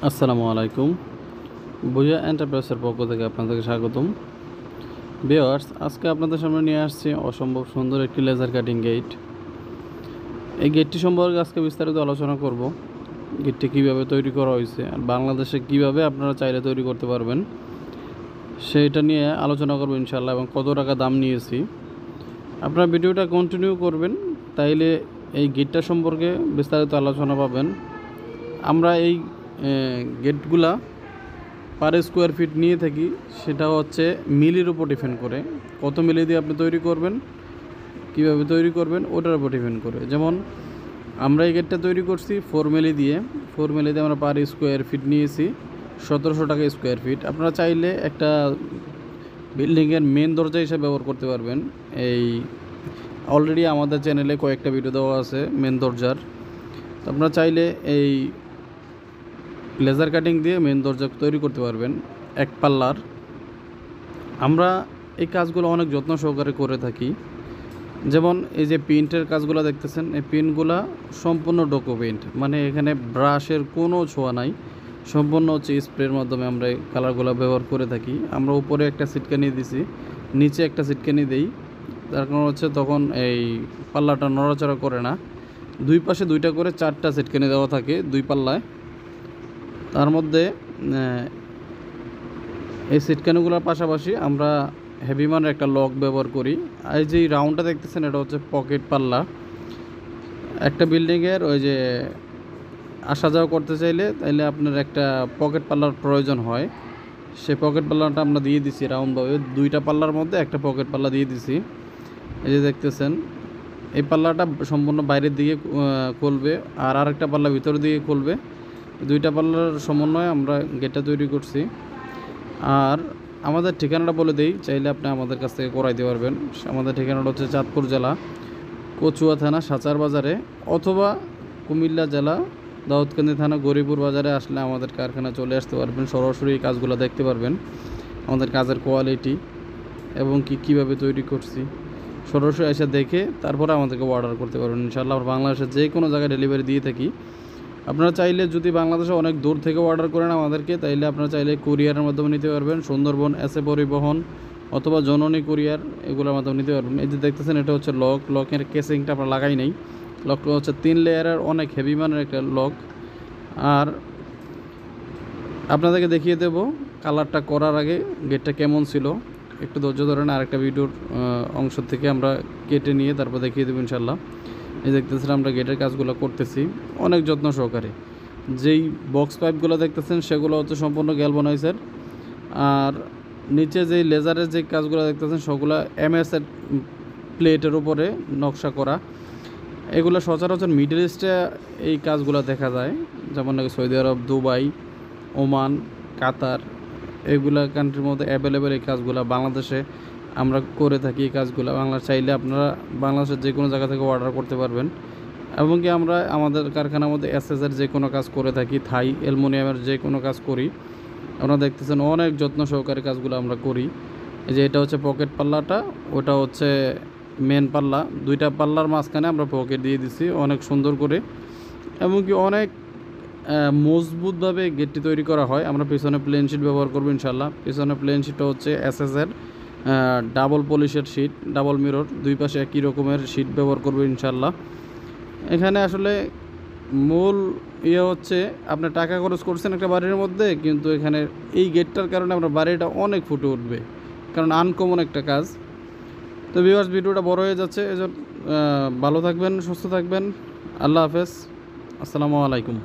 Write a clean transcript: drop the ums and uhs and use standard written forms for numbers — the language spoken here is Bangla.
আসসালামু আলাইকুম। ভুইয়া এন্টারপ্রাইজের পক্ষ থেকে আপনাদেরকে স্বাগতম। ভিউয়ার্স, আজকে আপনাদের সামনে নিয়ে আসছি অসম্ভব সুন্দর একটি লেজার কাটিং গেট। এই গেটটি সম্পর্কে আজকে বিস্তারিত আলোচনা করব। গেটটি কীভাবে তৈরি করা হয়েছে আর বাংলাদেশে কীভাবে আপনারা চাইলে তৈরি করতে পারবেন সেইটা নিয়ে আলোচনা করব ইনশাআল্লাহ, এবং কত টাকা দাম নিয়েছি। আপনারা ভিডিওটা কন্টিনিউ করবেন, তাইলে এই গেটটা সম্পর্কে বিস্তারিত আলোচনা পাবেন। আমরা এই গেটগুলা পার স্কোয়ার ফিট নিয়ে থাকি, সেটা হচ্ছে মিলির উপর ডিপেন্ড করে। কত মিলি দিয়ে আপনি তৈরি করবেন, কীভাবে তৈরি করবেন, ওটার উপর ডিপেন্ড করে। যেমন আমরা এই গেটটা তৈরি করছি 4 মিলি দিয়ে। 4 মিলি দিয়ে আমরা পার স্কোয়ার ফিট নিয়েছি 1700 টাকা স্কোয়ার ফিট। আপনারা চাইলে একটা বিল্ডিংয়ের মেন দরজা হিসেবে ব্যবহার করতে পারবেন। এই অলরেডি আমাদের চ্যানেলে কয়েকটা ভিডিও দেওয়া আছে মেন দরজার। আপনারা চাইলে এই লেজার কাটিং দিয়ে মেন দরজা তৈরি করতে পারবেন এক পাল্লার। আমরা এই কাজগুলো অনেক যত্ন সহকারে করে থাকি। যেমন এই যে প্রিন্টের কাজগুলো দেখতেছেন, এই প্রিন্টগুলো সম্পূর্ণ ডোকো প্রিন্ট, মানে এখানে ব্রাশের কোনো ছোঁয়া নাই, সম্পূর্ণ হচ্ছে স্প্রের মাধ্যমে আমরা এই কালারগুলো ব্যবহার করে থাকি। আমরা উপরে একটা সিটকানি দিছি, নিচে একটা সিটকানি দিই, তার কারণ হচ্ছে তখন এই পাল্লাটা নড়াচড়া করে না। দুই পাশে দুইটা করে 4টা সিটকানি দেওয়া থাকে দুই পাল্লায়। তার মধ্যে এই সিটকানিগুলোর পাশাপাশি আমরা হেভি মানের একটা লক ব্যবহার করি। আর এই যে রাউন্ডটা দেখতেছেন, এটা হচ্ছে পকেট পাল্লা। একটা বিল্ডিংয়ের ওই যে আসা যাওয়া করতে চাইলে তাইলে আপনার একটা পকেট পাল্লার প্রয়োজন হয়। সেই পকেট পাল্লাটা আমরা দিয়ে দিছি রাউন্ডভাবে, দুইটা পাল্লার মধ্যে একটা পকেট পাল্লা দিয়ে দিছি। এই যে দেখতেছেন, এই পাল্লাটা সম্পূর্ণ বাইরের দিকে খুলবে আর আরেকটা পাল্লা ভিতরের দিকে খুলবে। দুইটা পাল্লার সমন্বয়ে আমরা গেটটা তৈরি করছি। আর আমাদের ঠিকানাটা বলে দিই, চাইলে আপনি আমাদের কাছ থেকে করাইতে পারবেন। আমাদের ঠিকানাটা হচ্ছে চাঁদপুর জেলা কচুয়া থানা সাচার বাজারে, অথবা কুমিল্লা জেলা দাউদকান্দি থানা গরিপুর বাজারে আসলে আমাদের কারখানা চলে আসতে পারবেন। সরাসরি এই কাজগুলো দেখতে পারবেন, আমাদের কাজের কোয়ালিটি এবং কীভাবে তৈরি করছি সরাসরি এসে দেখে তারপরে আমাদেরকে অর্ডার করতে পারবেন। ইনশাআল্লাহ বাংলাদেশের যে কোনো জায়গায় ডেলিভারি দিয়ে থাকি। আপনারা চাইলে যদি বাংলাদেশে অনেক দূর থেকে অর্ডার করেন আমাদেরকে, তাইলে আপনারা চাইলে কুরিয়ারের মাধ্যমে নিতে পারবেন। সুন্দরবন এসে পরিবহন অথবা জননী কুরিয়ার, এগুলোর মাধ্যমে নিতে পারবেন। এই যে দেখতেছেন, এটা হচ্ছে লকের কেসিংটা আমরা লাগাই নাই। লকটা হচ্ছে 3 লেয়ারের অনেক হেভি মানের একটা লক। আর আপনাদেরকে দেখিয়ে দেব কালারটা করার আগে গেটটা কেমন ছিল। একটু ধৈর্য ধরেন, আরেকটা ভিডিওর অংশ থেকে আমরা কেটে নিয়ে তারপর দেখিয়ে দেবো ইনশাল্লাহ। এই দেখতেছেন, আমরা গেটের কাজগুলো করতেছি অনেক যত্ন সহকারে। যেই বক্স পাইপগুলো দেখতেছেন সেগুলো হচ্ছে সম্পূর্ণ গ্যালভানাইজের। আর নিচে যেই লেজারের যে কাজগুলো দেখতেছেন সবগুলো এমএসের প্লেটের উপরে নকশা করা। এগুলো সচরাচর মিডল ইস্টে এই কাজগুলো দেখা যায়, যেমন নাকি সৌদি আরব, দুবাই, ওমান, কাতার, এগুলা কান্ট্রির মধ্যে অ্যাভেলেবেল এই কাজগুলো। বাংলাদেশে আমরা করে থাকি এই কাজগুলো। চাইলে আপনারা বাংলাদেশের যে কোনো জায়গা থেকে অর্ডার করতে পারবেন। এবং কি আমরা আমাদের কারখানার মধ্যে এসএসের যে কোনো কাজ করে থাকি, থাই অ্যালুমিনিয়ামের যে কোনো কাজ করি। আপনারা দেখতেছেন অনেক যত্ন সহকারে কাজগুলো আমরা করি। এই যে এটা হচ্ছে পকেট পাল্লাটা, ওটা হচ্ছে মেন পাল্লা। দুইটা পাল্লার মাঝখানে আমরা পকেট দিয়ে দিছি অনেক সুন্দর করে, এবং কি অনেক মজবুতভাবে গেটটি তৈরি করা হয়। আমরা পিছনে প্লেন শিট ব্যবহার করবো ইনশাল্লাহ। পিছনে প্লেন শিটটা হচ্ছে এসএসের ডাবল পলিশের শিট, ডাবল মিরর, দুই পাশে একই রকমের শিট ব্যবহার করবো ইনশাল্লাহ। এখানে আসলে মূল হচ্ছে আপনি টাকা খরচ করছেন একটা বাড়ির মধ্যে, কিন্তু এখানে এই গেটটার কারণে আপনার বাড়িটা অনেক ফুটে উঠবে, কারণ আনকমন একটা কাজ। তো ভিউয়ার্স, ভিডিওটা বড় হয়ে যাচ্ছে, এজন্য ভালো থাকবেন, সুস্থ থাকবেন। আল্লাহ হাফেজ, আসসালামু আলাইকুম।